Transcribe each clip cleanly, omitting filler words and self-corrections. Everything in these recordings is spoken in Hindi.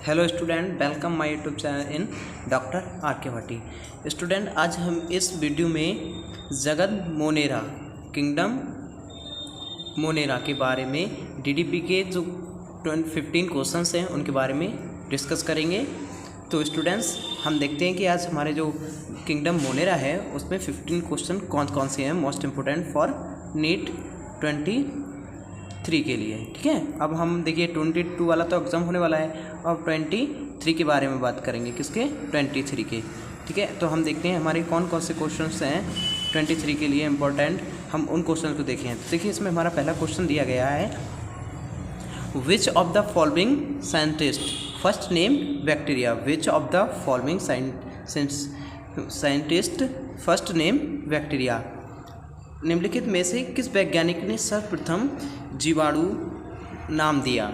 Hello student, welcome my YouTube channel in doctor R के भाटी। स्टूडेंट, आज हम इस वीडियो में जगत मोनेरा किंगडम मोनेरा के बारे में डीडीपी के जो 15 क्वेश्चंस हैं उनके बारे में डिस्कस करेंगे। तो स्टूडेंट्स, हम देखते हैं कि आज हमारे जो किंगडम मोनेरा है उसमें 15 क्वेश्चन कौन कौन से हैं मोस्ट इम्पोर्टेंट फॉर नीट 23 के लिए। ठीक है, अब हम देखिए 22 वाला तो एग्ज़ाम होने वाला है और 23 के बारे में बात करेंगे। किसके? 23 के। ठीक है, तो हम देखते हैं हमारे कौन कौन से क्वेश्चंस हैं 23 के लिए इम्पोर्टेंट। हम उन क्वेश्चन को देखें। तो देखिए, इसमें हमारा पहला क्वेश्चन दिया गया है, विच of the following scientist first name bacteria. Which of the following scientist first name bacteria. निम्नलिखित में से किस वैज्ञानिक ने सर्वप्रथम जीवाणु नाम दिया।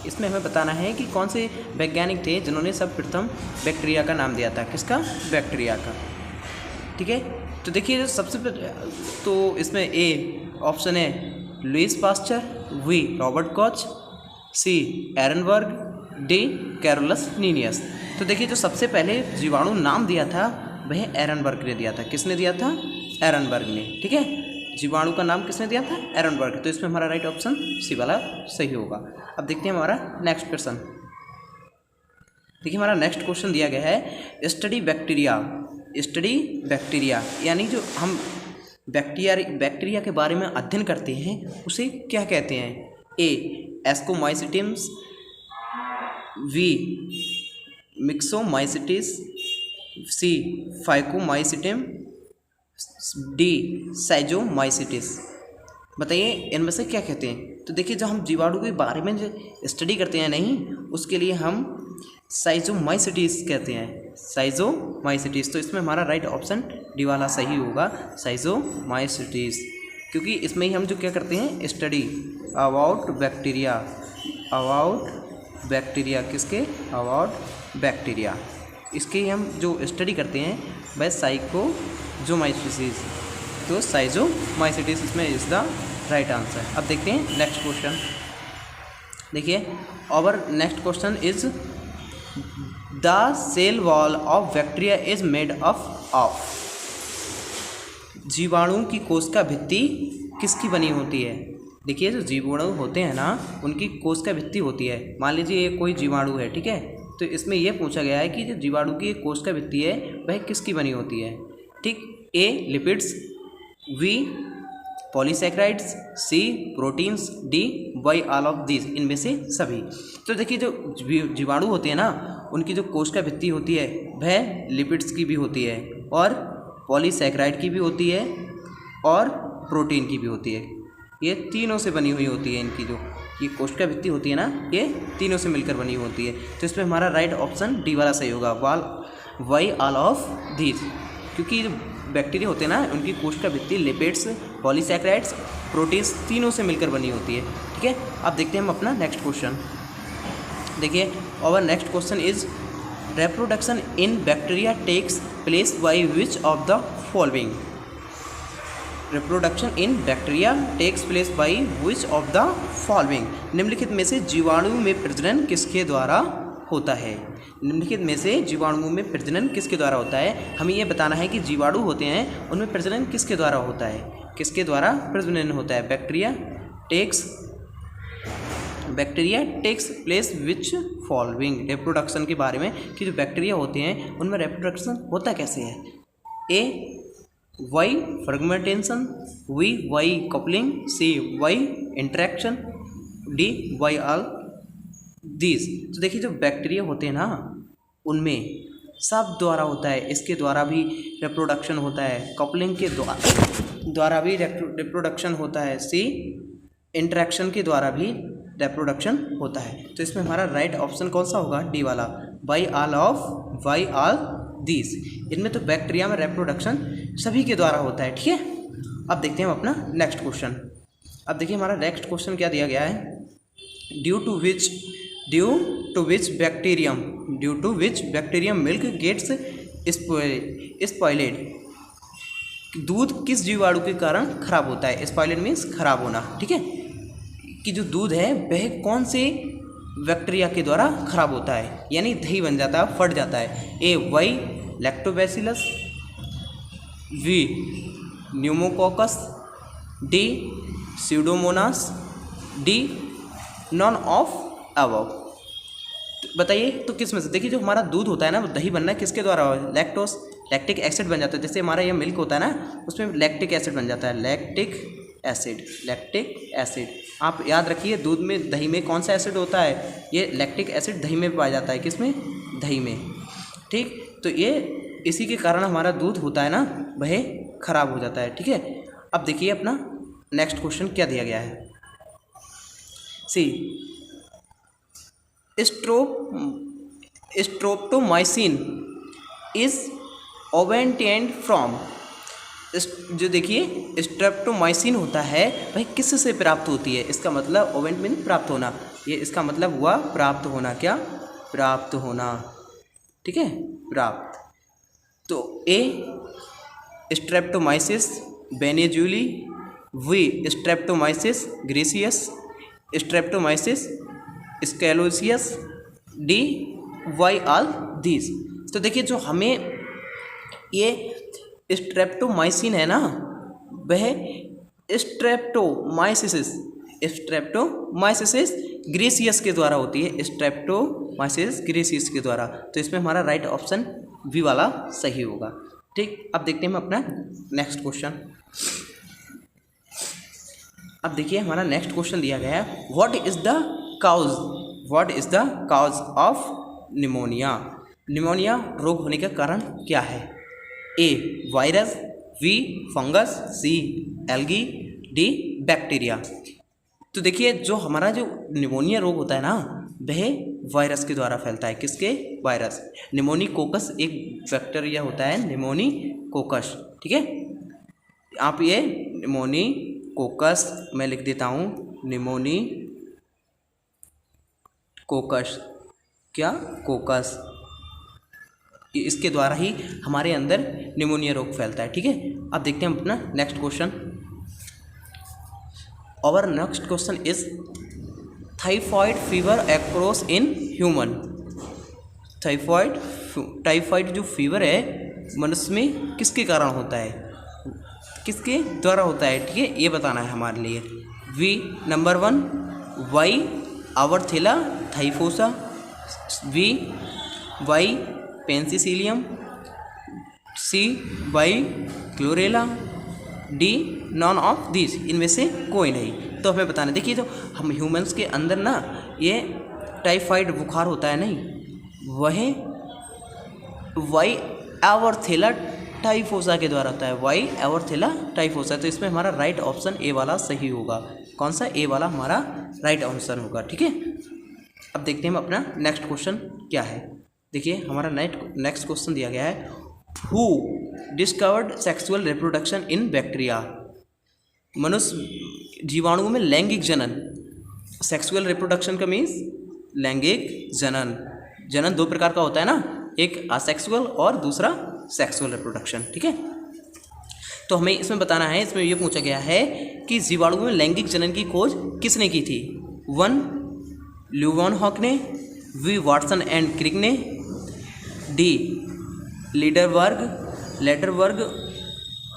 इसमें हमें बताना है कि कौन से वैज्ञानिक थे जिन्होंने सर्वप्रथम बैक्टीरिया का नाम दिया था। किसका? बैक्टीरिया का। ठीक है, तो देखिए सबसे तो इसमें ए ऑप्शन है Louis Pasteur, B Robert Koch, C Ehrenberg, D Carolus Linnaeus. तो देखिए, जो सबसे पहले जीवाणु नाम दिया था वह एरनबर्ग ने दिया था। किसने दिया था? एरनबर्ग ने। ठीक है, जीवाणु का नाम किसने दिया था? एरनबर्ग। तो इसमें हमारा राइट ऑप्शन सी वाला सही होगा। अब देखते हैं हमारा नेक्स्ट क्वेश्चन। देखिए, हमारा नेक्स्ट क्वेश्चन दिया गया है, स्टडी बैक्टीरिया। स्टडी बैक्टीरिया यानी जो हम बैक्टीरिया के बारे में अध्ययन करते हैं उसे क्या कहते हैं? ए एस्कोमाइसिटिम्स, बी मिक्सोमाइसिटिस, सी फाइकोमाइसिटिम, डी साइजोमाइसिटिस। बताइए इनमें से क्या कहते हैं? तो देखिए, जो हम जीवाणु के बारे में जो स्टडी करते हैं नहीं, उसके लिए हम साइजोमाइसिटिस कहते हैं। साइजोमाइसिटिस। तो इसमें हमारा राइट ऑप्शन डी वाला सही होगा, साइजोमाइसिटिस। क्योंकि इसमें ही हम जो क्या करते हैं, study about bacteria. About bacteria. किसके? About bacteria. इसके हम जो स्टडी करते हैं वह साइकोजोमाइसिटिस। तो साइजोमाइसिटिस इसमें इज द राइट आंसर। अब देखते हैं नेक्स्ट क्वेश्चन। देखिए, our next question is the cell wall of bacteria is made of. जीवाणु की कोशिका भित्ति किसकी बनी होती है? देखिए, जो जीवाणु होते हैं ना उनकी कोशिका भित्ति होती है। मान लीजिए ये कोई जीवाणु है, ठीक है, तो इसमें यह पूछा गया है कि जो जीवाणु की कोशिका भित्ति है वह किसकी बनी होती है। ठीक, A lipids, B polysaccharides, C proteins, D by all of these. इनमें से सभी। तो देखिए, जो जीवाणु होते हैं ना उनकी जो कोशिका भित्ति होती है वह लिपिड्स की भी होती है और पॉलीसैकेराइड की भी होती है और प्रोटीन की भी होती है। ये तीनों से बनी हुई होती है। इनकी जो ये कोशिका भित्ति होती है ना, ये तीनों से मिलकर बनी होती है। तो इसमें हमारा राइट ऑप्शन डी वाला सही होगा, वाई ऑल ऑफ दीज। क्योंकि जो बैक्टीरिया होते हैं ना उनकी कोशिका भित्ति लिपिड्स, पॉलीसैकेराइड्स, प्रोटीन्स तीनों से मिलकर बनी होती है। ठीक है, अब देखते हैं हम अपना नेक्स्ट क्वेश्चन। देखिए, our next question is reproduction in bacteria takes place by which of the following. Reproduction in bacteria takes place by which of the following. निम्नलिखित में से जीवाणु में प्रजनन किसके द्वारा होता है? निम्नलिखित में से जीवाणुओं में प्रजनन किसके द्वारा होता है? हमें यह बताना है कि जीवाणु होते हैं उनमें प्रजनन किसके द्वारा होता है। किसके द्वारा प्रजनन होता है? Bacteria takes place which following. Reproduction के बारे में कि जो बैक्टीरिया होते हैं उनमें रिप्रोडक्शन होता कैसे है? A by fragmentation, B by coupling, C by interaction, D by all these. तो देखिए, जो बैक्टीरिया होते हैं ना उनमें सब द्वारा होता है। इसके द्वारा भी रिप्रोडक्शन होता है, कपलिंग के द्वारा भी रिप्रोडक्शन होता है, सी इंटरेक्शन के द्वारा भी रिप्रोडक्शन होता है। तो इसमें हमारा राइट ऑप्शन कौन सा होगा? डी वाला, बाई ऑल दीज। इनमें तो बैक्टीरिया में रिप्रोडक्शन सभी के द्वारा होता है। ठीक है, अब देखते हैं हम अपना नेक्स्ट क्वेश्चन। अब देखिए, हमारा नेक्स्ट क्वेश्चन क्या दिया गया है, due to which bacterium milk gets spoiled. दूध किस जीवाणु के कारण खराब होता है? स्पॉइलेड मीन्स खराब होना। ठीक है, कि जो दूध है वह कौन से बैक्टीरिया के द्वारा खराब होता है, यानी दही बन जाता है, फट जाता है। A by lactobacillus, B pneumococcus, D pseudomonas, D none of above. बताइए तो किस में से? देखिए जो हमारा दूध होता है ना, वो दही बनना किसके द्वारा हो? लैक्टोस, लैक्टिक एसिड बन जाता है। जैसे हमारा ये मिल्क होता है ना, उसमें लैक्टिक एसिड बन जाता है, लैक्टिक एसिड, लैक्टिक एसिड। आप याद रखिए दूध में, दही में कौन सा एसिड होता है? ये लैक्टिक एसिड दही में पाया जाता है। किसमें? दही में। ठीक, तो ये इसी के कारण हमारा दूध होता है ना, वह खराब हो जाता है। ठीक है, अब देखिए अपना नेक्स्ट क्वेश्चन क्या दिया गया है। सी स्ट्रेप्टोमाइसिन इज ओबटेन्ड फ्रॉम। जो देखिए स्ट्रेप्टोमाइसिन होता है भाई किससे प्राप्त होती है? इसका मतलब ओवेंट मीन प्राप्त होना, ये इसका मतलब हुआ प्राप्त होना। क्या? प्राप्त होना। ठीक है, प्राप्त। तो A Streptomyces venezuelae, B Streptomyces griseus, Streptomyces स्कैलोसियस, डी वाई ऑल दीज। तो देखिए जो हमें ये स्ट्रेप्टोमाइसिन है ना, वह स्ट्रेप्टोमाइसिस ग्रेसियस के द्वारा होती है, स्ट्रेप्टोमाइसिस ग्रेसियस के द्वारा। तो इसमें हमारा राइट ऑप्शन बी वाला सही होगा। ठीक, अब देखते हैं हम अपना नेक्स्ट क्वेश्चन। अब देखिए हमारा नेक्स्ट क्वेश्चन दिया गया है, what is the cause of pneumonia. Pneumonia रोग होने का कारण क्या है? A virus, B fungus, C algae, D bacteria. तो देखिए जो हमारा जो निमोनिया रोग होता है ना, वह वायरस के द्वारा फैलता है। किसके? वायरस। निमोनिकोकस एक बैक्टीरिया होता है, निमोनिकोकस। ठीक है, आप ये निमोनिकोकस मैं लिख देता हूँ, निमोनिकोकस। क्या? कोकस। इसके द्वारा ही हमारे अंदर निमोनिया रोग फैलता है। ठीक है, अब देखते हैं अपना next question. Our next question is typhoid fever across in human. Typhoid जो फीवर है मनुष्य में किसके कारण होता है? किसके द्वारा होता है? ठीक है, ये बताना है हमारे लिए। B number 1 by Eberthella typhosa, B by penicillium, C by chlorella, D none of this. इनमें से कोई नहीं। तो हमें बताना, देखिए जो हम ह्यूमंस के अंदर ना ये टाइफाइड बुखार होता है नहीं, वह वाई एवरथेला टाइफोसा के द्वारा होता है, वाई एवरथेला टाइफोसा। तो इसमें हमारा राइट ऑप्शन ए वाला सही होगा। कौन सा? ए वाला हमारा राइट आंसर होगा। ठीक है, अब देखते हैं हम अपना नेक्स्ट क्वेश्चन क्या है। देखिए हमारा नेक्स्ट क्वेश्चन दिया गया है, who discovered sexual reproduction in bacteria. मनुष्य जीवाणुओं में लैंगिक जनन, सेक्सुअल रिप्रोडक्शन का मीन्स लैंगिक जनन। जनन दो प्रकार का होता है ना, एक असेक्सुअल और दूसरा सेक्सुअल रिप्रोडक्शन। ठीक है, तो हमें इसमें बताना है, इसमें यह पूछा गया है कि जीवाणुओं में लैंगिक जनन की खोज किसने की थी? 1 ल्यूवॉनहॉक ने, वी वाटसन एंड क्रिक ने, डी लेडरवर्ग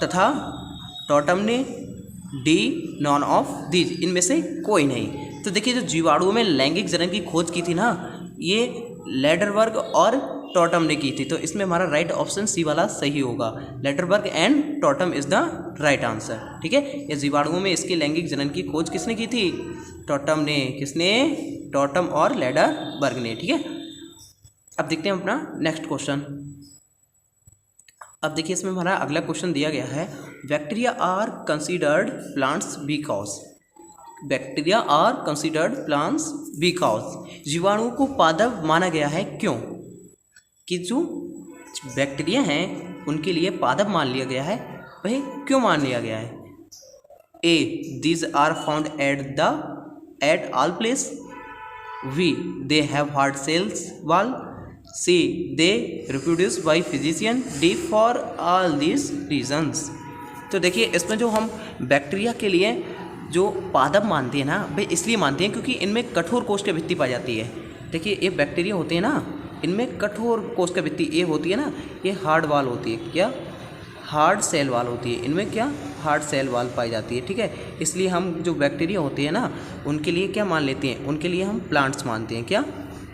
तथा टॉटम ने, डी नॉन ऑफ दीज। इनमें से कोई नहीं। तो देखिए जो जीवाणुओं में लैंगिक जनन की खोज की थी ना, ये लेडरवर्ग और टॉटम ने की थी। तो इसमें हमारा राइट ऑप्शन सी वाला सही होगा। Lederberg and Tatum is the right answer. ठीक है, ये जीवाणुओं में इसके लैंगिक जनन की खोज किसने की थी? टॉटम ने। किसने? टॉटम और लेडरवर्ग ने। ठीक है, अब देखते हैं अपना नेक्स्ट क्वेश्चन। अब देखिए इसमें हमारा अगला क्वेश्चन दिया गया है, bacteria are considered plants because. Bacteria are considered plants because. जीवाणुओं को पादप माना गया है क्यों? कि जो बैक्टीरिया हैं उनके लिए पादप मान लिया गया है, वही क्यों मान लिया गया है? A these are found at all place, B they have hard cells wall, C they reproduce by fission, D for all these reasons. तो देखिए इसमें जो हम बैक्टीरिया के लिए जो पादप मानते हैं ना, वे इसलिए मानते हैं क्योंकि इनमें कठोर कोशिका भित्ति पाई जाती है। देखिए ये बैक्टीरिया होते हैं ना, इनमें कठोर कोशिका भित्ति ये होती है ना, ये हार्ड वाल होती है। क्या? हार्ड सेल वाल होती है। इनमें क्या? हार्ड सेल वाल पाई जाती है, ठीक है। इसलिए हम जो बैक्टीरिया होते हैं ना, उनके लिए क्या मान लेते हैं? उनके लिए हम प्लांट्स मानते हैं। क्या?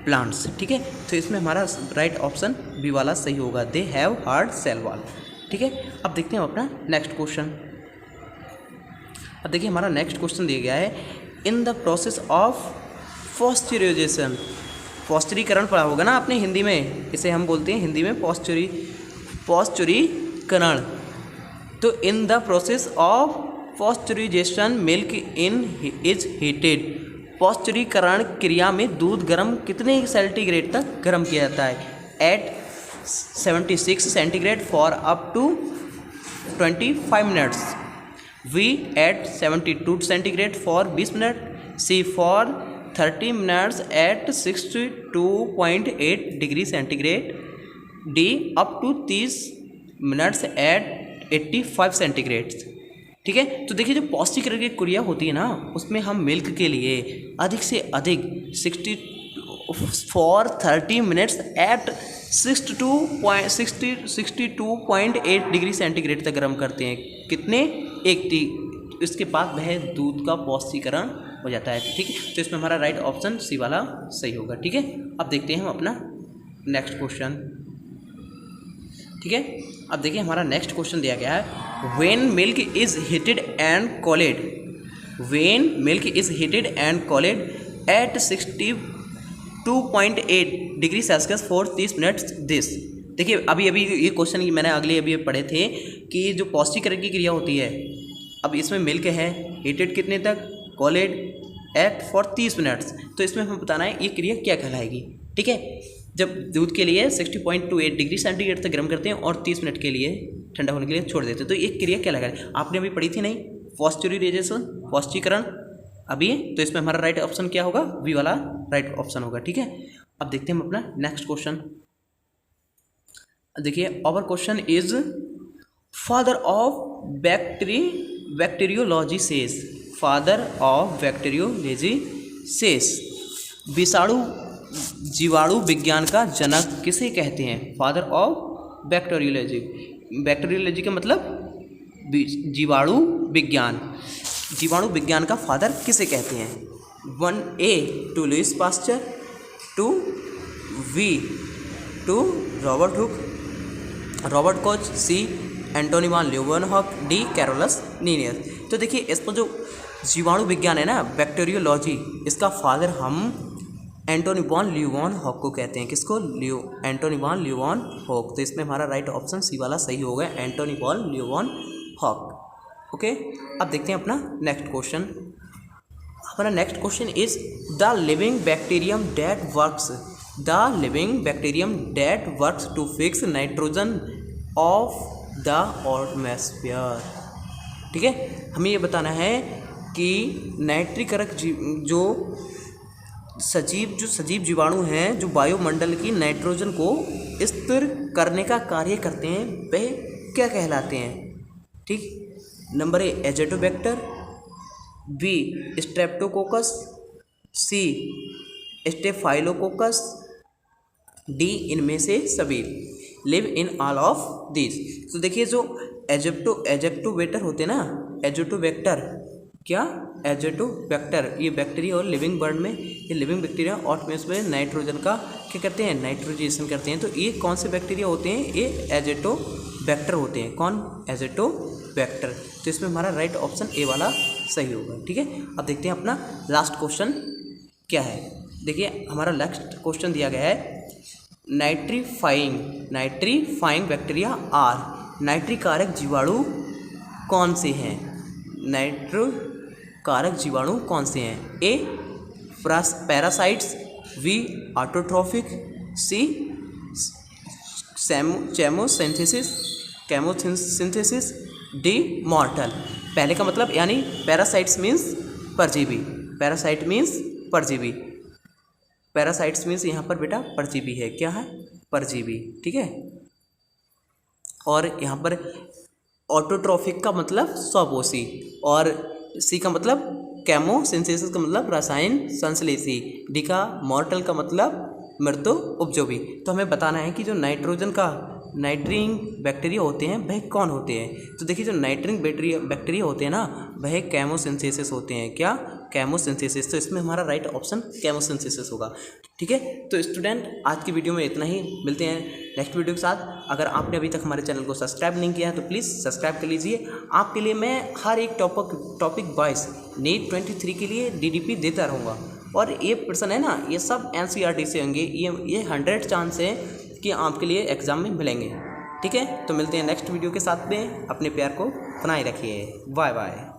प्लांट्स, ठीक है। तो इसमें हमारा राइट ऑप्शन बी वाला सही होगा, दे हैव हार्ड सेल वाल, ठीक है। अब देखते हैं अपना नेक्स्ट क्वेश्चन। अब देखिए हमारा नेक्स्ट क्वेश्चन दिया गया है, in the process of pasteurization. पॉस्चरीकरण पढ़ा होगा ना आपने हिंदी में, इसे हम बोलते हैं हिंदी में पॉस्चरीकरण। तो in the process of pasteurization milk in is heated. पॉस्चरीकरण क्रिया में दूध गर्म कितने सेंटीग्रेड तक गर्म किया जाता है? At 76 centigrade for up to 25 minutes. V at 72 centigrade for 20 minute. C for 30 minutes at 62.8 degree centigrade. D up to 30 minutes at 85 centigrade, ठीक है। तो देखिए जो पौष्टिकरण की क्रिया होती है ना, उसमें हम मिल्क के लिए अधिक से अधिक 30 मिनट्स एट 62.8 डिग्री सेंटीग्रेड तक गर्म करते हैं। कितने? इसके बाद वह दूध का पौष्टिकरण हो जाता है, ठीक है। तो इसमें हमारा राइट ऑप्शन सी वाला सही होगा, ठीक है। अब देखते हैं हम अपना नेक्स्ट क्वेश्चन, ठीक है। अब देखिए हमारा नेक्स्ट क्वेश्चन दिया गया है, when milk is heated and cold. When milk is heated and cold at 62.8 degree Celsius for 30 minutes this. देखिए अभी ये क्वेश्चन मैंने अभी पढ़े थे कि जो पौष्टिकरण की क्रिया होती है, अब इसमें मिल्क है हीटेड कितने तक? Cold at for 30 minutes. तो इसमें हमें बताना है ये क्रिया क्या कहलाएगी, ठीक है। जब दूध के लिए 60.28 डिग्री सेंटीग्रेड तक गर्म करते हैं और 30 मिनट के लिए ठंडा होने के लिए छोड़ देते हैं, तो ये क्रिया क्या लगेगा? आपने अभी पढ़ी थी नहीं, पॉस्चराइजेशन, पौष्टिकरण अभी। तो इसमें हमारा राइट ऑप्शन क्या होगा? बी वाला राइट ऑप्शन होगा, ठीक है। अब देखते हैं हम अपना नेक्स्ट क्वेश्चन। देखिए our question is, father of bacteriology says. Father of bacteriology says, जीवाणु विज्ञान का जनक किसे कहते हैं? Father of bacteriology. बैक्टीरियोलॉजी का मतलब जीवाणु विज्ञान। जीवाणु विज्ञान का फादर किसे कहते हैं? 1A to Louis Pasteur, 2B to Robert Hooke, Robert Koch, C Antonie van Leeuwenhoek, D Carolus Linnaeus. तो देखिए इसमें जो जीवाणु विज्ञान है ना, बैक्टीरियोलॉजी, इसका फादर हम एंटोनी वॉन ल्यूवेनहॉक को कहते हैं। किसको? Antony van Leeuwenhoek. तो इसमें हमारा राइट ऑप्शन सी वाला सही होगा, एंटोनी वॉन ल्यूवेनहॉक, ओके। अब देखते हैं अपना नेक्स्ट क्वेश्चन। हमारा next question is, the living bacterium that works to fix nitrogen of the atmosphere, ठीक है। हमें ये बताना है कि नाइट्रिकरक जो सजीव जीवाणु हैं, जो वायुमंडल की नाइट्रोजन को स्थिर करने का कार्य करते हैं, वह क्या कहलाते हैं, ठीक। Number A Azotobacter, B Streptococcus, C Staphylococcus, D इनमें से सभी। Live in all of this. तो देखिए जो एजेक्टोबैक्टर होते हैं ना, एजेटोबैक्टर, क्या? एजेटोबैक्टर, ये बैक्टीरिया और लिविंग बर्ड में, ये लिविंग बैक्टीरिया एटमॉस्फेयर में नाइट्रोजन का क्या करते हैं? नाइट्रोजेशन करते हैं। तो ये कौन से बैक्टीरिया होते हैं? ये एजेटोबैक्टर होते हैं। कौन? एजेटोबैक्टर। तो इसमें हमारा राइट ऑप्शन ए वाला सही होगा, ठीक है। अब देखते हैं अपना लास्ट क्वेश्चन क्या है। देखिए हमारा नेक्स्ट क्वेश्चन दिया गया है, नाइट्रीफाइंग बैक्टीरिया आर। नाइट्रीकारक जीवाणु कौन से हैं? नाइट्रोकारक जीवाणु कौन से हैं? ए पैरासाइट्स, बी ऑटोट्रॉफिक, सी केमोसिंथेसिस, डी मॉर्टल। पहले का मतलब यानी पैरासाइट्स मीन्स परजीवी, पैरासाइट मीन्स परजीवी, पैरासाइट्स मीन्स यहाँ पर बेटा परजीवी है। क्या है? परजीवी, ठीक है। और यहाँ पर ऑटोट्रॉफिक का मतलब स्वपोषी, और सी का मतलब केमोसिंथेसिस का मतलब रसायन संश्लेषी, डी का मॉर्टल का मतलब मृत्यु उपजोवी। तो हमें बताना है कि जो नाइट्रिंग बैक्टीरिया होते हैं वह कौन होते हैं। तो देखिए जो नाइट्रिंग बैक्टीरिया होते हैं ना वह केमोसिंथेसिस होते हैं। क्या? केमोसिंथेसिस। तो इसमें हमारा राइट ऑप्शन केमोसिंथेसिस होगा। ठीक है, तो स्टूडेंट आज की वीडियो में इतना ही, मिलते हैं नेक्स्ट वीडियो के साथ। अगर आपने अभी तक हमारे चैनल को सब्सक्राइब नहीं किया है तो प्लीज़ सब्सक्राइब कर लीजिए। आपके लिए मैं हर एक टॉपिक वाइज नीट 23 के लिए DDP देता रहूँगा। और ये प्रश्न है ना, ये सब NCERT से होंगे। ये 100 चांस है कि आपके लिए एग्ज़ाम में मिलेंगे। ठीक है, तो मिलते हैं नेक्स्ट वीडियो के साथ में। अपने प्यार को बनाए रखिए। Bye bye.